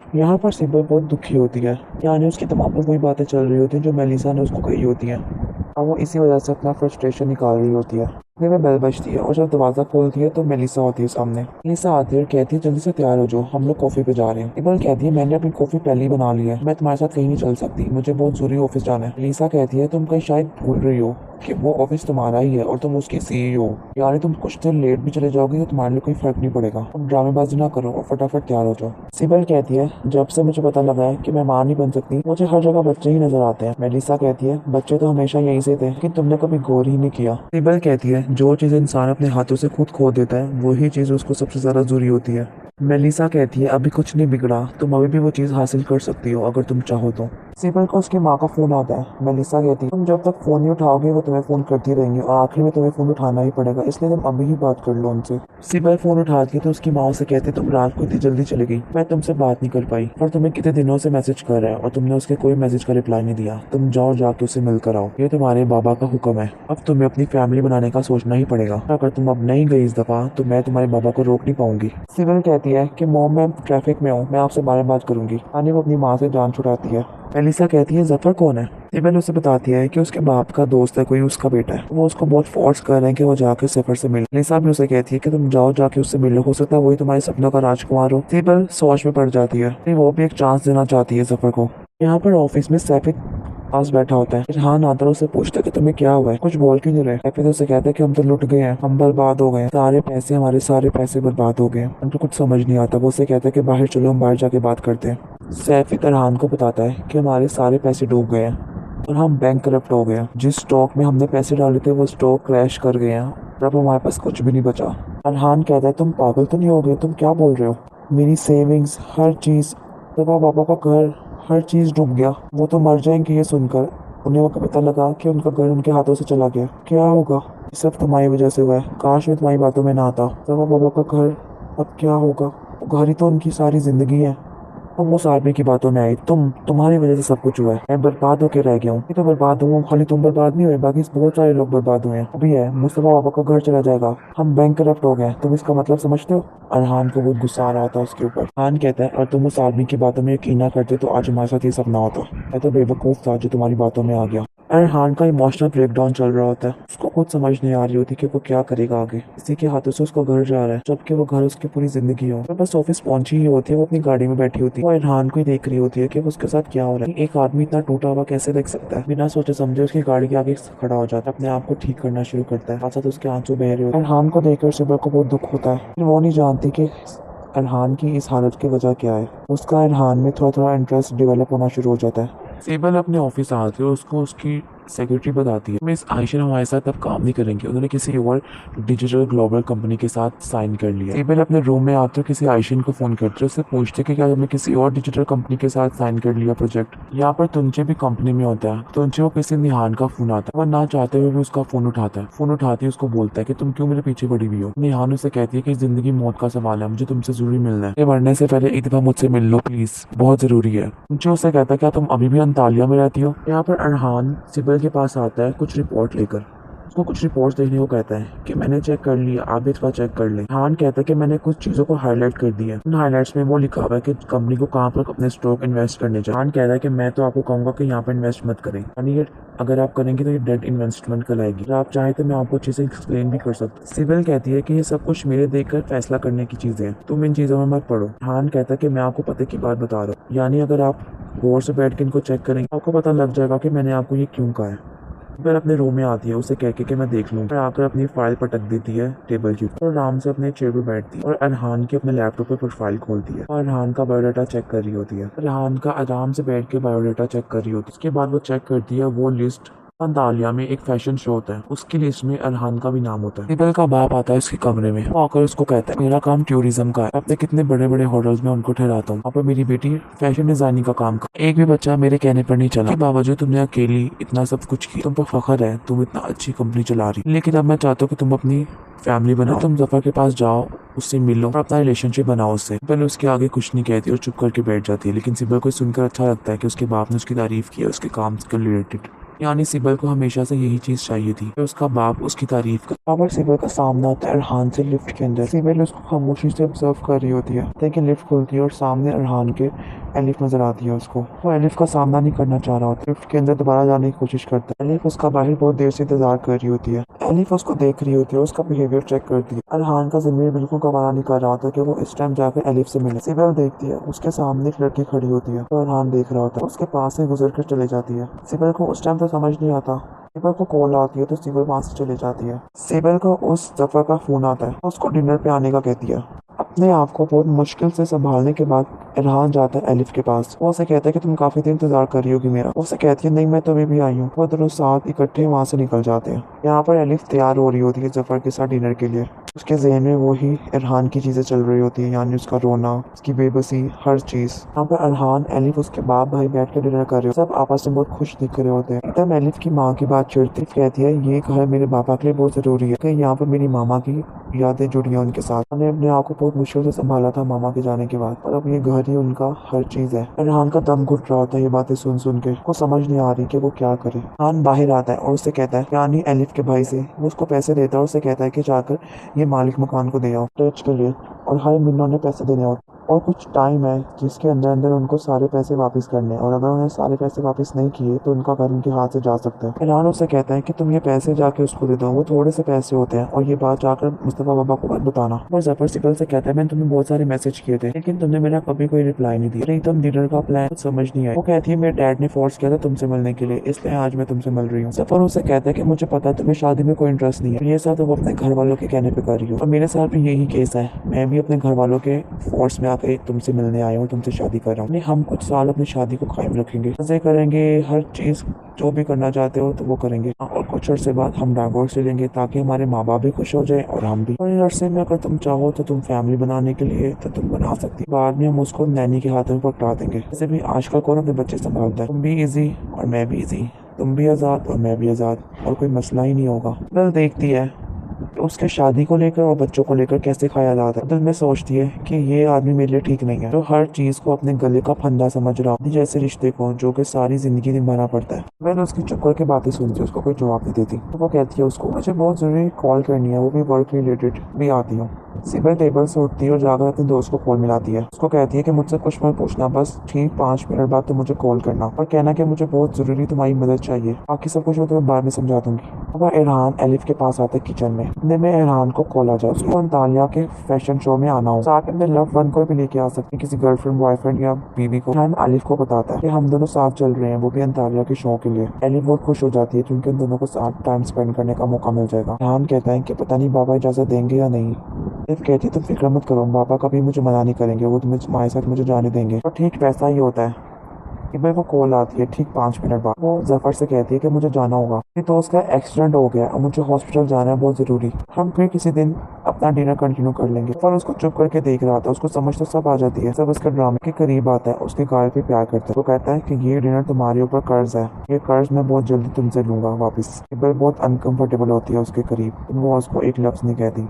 यहाँ पर सिब्बल बहुत दुखी होती है। यानी उसके दिमाग में वही बातें चल रही होती हैं जो मेलिसा ने उसको कही होती हैं, और वो इसी वजह से अपना फ्रस्ट्रेशन निकाल रही होती है। इतने में बेल बजती है और जब दरवाज़ा खोलती है तो मेलिसा होती है सामने। मेलिसा आती है और कहती है जल्दी से तैयार हो जाओ, हम लोग कॉफ़ी पे जा रहे हैं। सिब्बल कहती है मैंने अपनी कॉफ़ी पहले ही बना ली है, मैं तुम्हारे साथ कहीं नहीं चल सकती, मुझे बहुत ज़रूरी ऑफिस जाना है। मेलिसा कहती है तुम कहीं शायद भूल रही हो कि वो ऑफिस तुम्हारा ही है और तुम उसकी सीईओ हो। यानी तुम कुछ देर लेट भी चले जाओगे तो तुम्हारे लिए कोई फर्क नहीं पड़ेगा। तुम ड्रामेबाजी ना करो और फटाफट तैयार हो जाओ। सिबल कहती है जब से मुझे पता लगा है कि मैं मां नहीं बन सकती, मुझे हर जगह बच्चे ही नजर आते हैं। मेलिसा कहती है बच्चे तो हमेशा यहीं से थे, कि तुमने कभी गौर ही नहीं किया। सिबल कहती है जो चीज़ इंसान अपने हाथों से खुद खो देता है वही चीज़ उसको सबसे ज़्यादा जरूरी होती है। मेलिसा कहती है अभी कुछ नहीं बिगड़ा, तुम अभी भी वो चीज़ हासिल कर सकती हो अगर तुम चाहो तो। सिबल को उसकी माँ का फ़ोन आता है। मेलिसा कहती है तुम जब तक फ़ोन नहीं उठाओगे वो तुम्हें फ़ोन करती रहेंगी और आखिर में तुम्हें फ़ोन उठाना ही पड़ेगा, इसलिए तुम अभी ही बात कर लो उनसे। सिबल फ़ोन उठाती है तो उसकी माँ उसे कहती है तुम रात को इतनी जल्दी चली गई, मैं तुमसे बात नहीं कर पाई, और तुम्हें कितने दिनों से मैसेज कर रहा है और तुमने उसके कोई मैसेज का रिप्लाई नहीं दिया, तुम जाओ जाके उसे मिलकर आओ, ये तुम्हारे बाबा का हुक्म है, अब तुम्हें अपनी फैमिली बनाने का सोचना ही पड़ेगा, अगर तुम अब नहीं गई इस दफ़ा तो मैं तुम्हारे बाबा को रोक नहीं पाऊंगी। सिबल कहती है कि मॉम मैं ट्रैफिक में हूँ, मैं आपसे बाद में बात करूंगी। आनी वो अपनी माँ से जान छुड़ाती है। एलिसा कहती है जफर कौन है। सिबल उसे बताती है कि उसके बाप का दोस्त है, कोई उसका बेटा है। वो उसको बहुत फोर्स कर रहे हैं कि वो जाके सफर से मिले। एलिसा भी उसे कहती है कि तुम जाओ जाके उससे मिलो, हो सकता है वही तुम्हारे सपनों का राजकुमार हो। सिबल सोच में पड़ जाती है, वो भी एक चांस देना चाहती है सफर को। यहाँ पर ऑफिस में सैफिद पास बैठा होता है। इरहान आता है, उससे पूछता है कि तुम्हें क्या हुआ है, कुछ बोल क्यों नहीं रहे। सैफिद उससे कहता है कि हम तो लुट गए हैं, हम बर्बाद हो गए हैं, हमारे सारे पैसे बर्बाद हो गए हैं, हमको कुछ समझ नहीं आता। वो उससे कहता है कि बाहर चलो, हम बाहर जाके बात करते हैं। सैफिद इरहान को बताता है कि हमारे सारे पैसे डूब गए हैं और हम बैंक करप्ट हो गए हैं, जिस स्टॉक में हमने पैसे डाले थे वो स्टॉक क्रैश कर गए हैं और अब हमारे पास कुछ भी नहीं बचा। इरहान कहता है तुम पागल तो नहीं हो गए, तुम क्या बोल रहे हो, मेरी सेविंग्स हर चीज़, पापा का घर, हर चीज़ डूब गया, वो तो मर जाएंगे। ये सुनकर उन्हें वो पता लगा कि उनका घर उनके हाथों से चला गया। क्या होगा, ये सब तुम्हारी वजह से हुआ है, काश मैं तुम्हारी बातों में ना आता। पापा का घर, अब क्या होगा, घर ही तो उनकी सारी जिंदगी है। तुम उस आदमी की बातों में आई, तुम्हारी वजह से सब कुछ हुआ है, मैं बर्बाद होकर रह गया हूँ। मैं तो बर्बाद हूँ, खाली तुम बर्बाद नहीं हुए, बाकी बहुत सारे लोग बर्बाद हुए हैं। अभी है मुस्तफा पापा का घर चला जाएगा, हम बैंक करप्ट हो गए, तुम इसका मतलब समझते हो। अरहान को बहुत गुस्सा आ रहा था उसके ऊपर। अरहान कहता है और तुम उस आदमी की बातों में यकीन ना करते तो आज हमारे साथ ये सब ना होता। मैं तो बेवकूफ़ था जो तुम्हारी बातों में आ गया। अरहान का इमोशनल ब्रेकडाउन चल रहा होता है, उसको खुद समझ नहीं आ रही होती कि वो क्या करेगा आगे। किसी के हाथों से उसका घर जा रहा है, जबकि वो घर उसकी पूरी जिंदगी हो। वो बस ऑफिस पहुंची ही होती है, वो अपनी गाड़ी में बैठी होती है, वो इरहान को ही देख रही होती है कि उसके साथ क्या हो रहा है। एक आदमी इतना टूटा हुआ कैसे देख सकता है। बिना सोचे समझे उसकी गाड़ी के आगे खड़ा हो जाता है, अपने आप को ठीक करना शुरू करता है, साथ उसके आंसू बह रहे होते हैं। इरहान को देखकर सिबा को बहुत दुख होता है, वो नहीं जानती कि इरहान की इस हालत की वजह क्या है। उसका इरहान में थोड़ा थोड़ा इंटरेस्ट डेवलप होना शुरू हो जाता है। सेबल अपने ऑफिस आती है और उसको उसकी सेक्रेटरी बताती है मिस आयशा हमारे साथ अब काम नहीं करेंगे, उन्होंने किसी और डिजिटल ग्लोबल कंपनी के साथ साइन कर लिया। सेबल अपने रूम में आते किसी आयशन को फोन करते उससे पूछते कि क्या तुमने किसी और डिजिटल कंपनी के साथ साइन कर लिया प्रोजेक्ट। यहाँ पर तुंचे भी कंपनी में होता है, तुंचे को किसी निहान का फोन आता है, वह ना चाहते हुए भी उसका फोन उठाता है। फोन उठाते ही उसको बोलता है कि तुम क्यों मेरे पीछे पड़ी हुई हो। निहान उसे कहती है कि जिंदगी मौत का सवाल है, मुझे तुमसे जरूरी मिलना है, मरने से पहले एक दफा मुझसे मिल लो प्लीज, बहुत जरूरी है। तुंचे उससे कहता है क्या तुम अभी भी अंतालिया में रहती हो। यहाँ पर अरहान सिबल के पास आता है कुछ रिपोर्ट लेकर, उसको कुछ रिपोर्ट्स देखने को कहता है कि मैंने चेक कर लिया, आप भी थोड़ा चेक कर लें। अरहान कहता है कि मैंने कुछ चीज़ों को हाईलाइट कर दिया है, उन हाईलाइट्स में वो लिखा हुआ है कि कंपनी को कहाँ पर अपने स्टॉक इन्वेस्ट करने चाहिए। अरहान कहता है कि मैं तो आपको कहूँगा कि यहाँ पर इन्वेस्ट मत करें, यानी ये अगर आप करेंगे तो ये डेट इन्वेस्टमेंट कहलाएगी। अगर आप चाहें तो मैं आपको अच्छे से एक्सप्लेन भी कर सकता हूँ। सिबल कहती है कि ये सब कुछ मेरे देखकर फैसला करने की चीज़ें हैं, तुम इन चीज़ों में मत पढ़ो। अरहान कहता है कि मैं आपको पते की बात बता रहा हूँ, यानी अगर आप गौर से बैठ के इनको चेक करेंगे आपको पता लग जाएगा कि मैंने आपको ये क्यों कहा है। फिर अपने रूम में आती है, उसे कह के कि मैं देख लूँ, फिर आकर अपनी फाइल पटक देती है टेबल के ऊपर और आराम से अपने चेयर पर बैठती है और अरहान की अपने लैपटॉप पे प्रोफाइल खोलती है और अरहान का बायोडाटा चेक कर रही होती है। अरहान का आराम से बैठ के बायोडाटा चेक कर रही होती है। उसके बाद वो चेक करती है वो लिस्ट, अंतालिया में एक फैशन शो होता है, उसकी लिस्ट में अरहान का भी नाम होता है। सिबल का बाप आता है उसके कमरे में, वो आकर उसको कहता है मेरा काम टूरिज्म का है, अपने कितने बड़े बड़े होटल्स में उनको ठहराता हूँ, अब मेरी बेटी फैशन डिजाइनिंग का काम कर, एक भी बच्चा मेरे कहने पर नहीं चला। बावजूद तुमने अकेली इतना सब कुछ किया, तुम पर फख्र है, तुम इतना अच्छी कंपनी चला रही, लेकिन अब मैं चाहता हूँ कि तुम अपनी फैमिली बनाओ, तुम जफर के पास जाओ, उससे मिलो और अपना रिलेशनशिप बनाओ उससे। पहले उसके आगे कुछ नहीं कहती और चुप करके बैठ जाती है, लेकिन सिबल को सुनकर अच्छा लगता है कि उसके बाप ने उसकी तारीफ की है उसके काम से रिलेटेड। यानी सिबल को हमेशा से यही चीज चाहिए थी कि उसका बाप उसकी तारीफ करे। वहाँ पर सिबल का सामना आता है अरहान से लिफ्ट के अंदर। सिबल उसको खामोशी से ऑब्जर्व कर रही होती है। लेकिन लिफ्ट खुलती है और सामने अरहान के एलिफ नजर आती है उसको। वो एलिफ का सामना नहीं करना चाह रहा होता। लिफ्ट के अंदर दोबारा जाने की कोशिश करता है। एलिफ उसका बाहर बहुत देर से इंतजार कर रही होती है। एलिफ उसको देख रही होती है, उसका बिहेवियर चेक करती है। अरहान का ज़मीर बिल्कुल गवारा नहीं कर रहा होता कि वो इस टाइम जाकर एलिफ से मिले। सिबल देखती है, उसके सामने एक लड़की खड़ी होती है तो अरहान देख रहा होता है। उसके पास से गुजर कर चले जाती है। सिबल को उस टाइम तो समझ नहीं आता। सिबल को कॉल आती है तो सिबल वहां से चले जाती है। सिबल को उस जफर का फोन आता है, उसको डिनर पे आने का कहती है। अपने आप को बहुत मुश्किल से संभालने के बाद इरहान जाता है एलिफ के पास। वो उसे कहता है कि तुम काफी देर इंतजार कर रही होगी मेरा। वो उसे कहती है नहीं, मैं तो अभी भी आई हूँ। वो दोनों साथ इकट्ठे वहां से निकल जाते हैं। यहाँ पर एलिफ तैयार हो रही होती है जफर के साथ डिनर के लिए। उसके जहन में वही इरहान की चीजें चल रही होती है, यानी उसका रोना, उसकी बेबसी, हर चीज। यहाँ पर इरहान, एलिफ, उसके बाप भाई बैठ कर डिनर कर रहे हो। सब आपस में बहुत खुश दिख रहे होते हैं। तब एलिफ की माँ की बात चिढ़ती कहती है ये घर मेरे पापा के लिए बहुत जरूरी है कि यहाँ पर मेरी मामा की यादें जुड़ी हैं उनके साथ। मैंने अपने आप को बहुत मुश्किल से संभाला था मामा के जाने के बाद, और अब ये घर ही उनका हर चीज है। इरहान का दम घुट रहा होता है ये बातें सुन सुन के। वो समझ नहीं आ रही कि वो क्या करे। इरहान बाहर आता है और उससे कहता है, यानी एलिफ के भाई से। वो उसको पैसे देता है और उससे कहता है कि जाकर ये मालिक मकान को दे आओ टच के लिए, और हर महीने उन्हें पैसे देने होते और कुछ टाइम है जिसके अंदर अंदर उनको सारे पैसे वापस करने हैं, और अगर उन्हें सारे पैसे वापस नहीं किए तो उनका घर उनके हाथ से जा सकता है। इरहान उससे कहता है कि तुम ये पैसे जाके उसको दे दो, वो थोड़े से पैसे होते हैं, और ये बात जाकर मुस्तफा बाबा को मत बताना। और जफर सिकल से कहता है मैंने तुम्हें बहुत सारे मैसेज किए थे लेकिन तुमने मेरा कभी कोई रिप्लाई नहीं दिया। नहीं, तुम डिनर का प्लान समझ नहीं आया। वो कहती है मेरे डैड ने फोर्स किया था तुमसे मिलने के लिए, इसलिए आज मैं तुमसे मिल रही हूँ। जफर उससे कहता है कि मुझे पता है तुम्हें शादी में कोई इंटरेस्ट नहीं है, ये सब तुम अपने घर वालों के कहने पे कर रही हो, और मेरे साथ भी यही केस है। मैं भी अपने घर वालों के फोर्स में आकर तुमसे मिलने आया हूँ, तुमसे शादी कर रहा हूँ। हम कुछ साल अपनी शादी को कायम रखेंगे, मजे करेंगे, हर चीज जो भी करना चाहते हो तो वो करेंगे, और कुछ अर्से बाद हम डाइवोर्स ले लेंगे ताकि हमारे माँ बाप भी खुश हो जाए और हम भी। और इस अर्से में अगर तुम चाहो तो तुम फैमिली बनाने के लिए तो तुम बना सकती हो। बाद में हम उसको नैनी के हाथों में पकड़ा देंगे। जैसे भी आजकल कौन अपने बच्चे संभालता है। तुम भी इजी और मैं भी इजी, तुम भी आज़ाद और मैं भी आज़ाद, और कोई मसला ही नहीं होगा। दिल देखती है तो उसके शादी को लेकर और बच्चों को लेकर कैसे ख्याल आता है। दिल में सोचती है कि ये आदमी मेरे लिए ठीक नहीं है, जो हर चीज को अपने गले का फंदा समझ रहा हूँ, जैसे रिश्ते को जो कि सारी जिंदगी निभाना पड़ता है। मैंने उसकी चुप करके बातें सुनती, उसको कोई जवाब नहीं देती। तो वो कहती है उसको मुझे बहुत जरूरी कॉल करनी है, वो भी वर्क रिलेटेड, भी आती हूँ। सिबल टेबल से उठती है और जाकर अपने दोस्त को कॉल मिलाती है। उसको कहती है कि मुझसे कुछ मत पूछना, बस ठीक 5 मिनट बाद तो मुझे कॉल करना और कहना कि मुझे बहुत जरूरी तुम्हारी मदद चाहिए, बाकी सब कुछ मैं तुम्हें बाद में समझा दूंगी। अब इरहान एलिफ के पास आता है किचन में। इतने में इरहान को कॉल आ जाए उसको अंतालिया के फैशन शो में आना हो, साथ में लव वन को भी लेके आ सकती है, किसी गर्लफ्रेंड बॉयफ्रेंड या बीवी को। इरहान एलिफ को बताता है कि हम दोनों साथ चल रहे हैं, वो भी अंतालिया के शो के लिए। एलिफ बहुत खुश हो जाती है क्योंकि उन दोनों को साथ टाइम स्पेंड करने का मौका मिल जाएगा। इरहान कहता है कि पता नहीं बाबा इजाजत देंगे या नहीं। एलिफ कहती है तुम फिक्र मत करो, पापा कभी मुझे मना नहीं करेंगे, वो तुम्हें हमारे साथ मुझे जाने देंगे। तो ठीक वैसा ही होता है कि भाई वो कॉल आती है ठीक 5 मिनट बाद। वो जफर से कहती है कि मुझे जाना होगा, तो उसका एक्सीडेंट हो गया और मुझे हॉस्पिटल जाना है बहुत जरूरी, हम फिर किसी दिन अपना डिनर कंटिन्यू कर लेंगे। पर उसको चुप करके देख रहा था, उसको समझ तो सब आ जाती है, सब उसके ड्रामे के करीब आता है, उसके गाल पे प्यार करता है। वो कहता है कि ये डिनर तुम्हारे ऊपर कर्ज है, ये कर्ज मैं बहुत जल्दी तुमसे लूंगा वापस। बहुत अनकंफर्टेबल होती है उसके करीब, वो उसको एक लफ्ज नहीं कहती।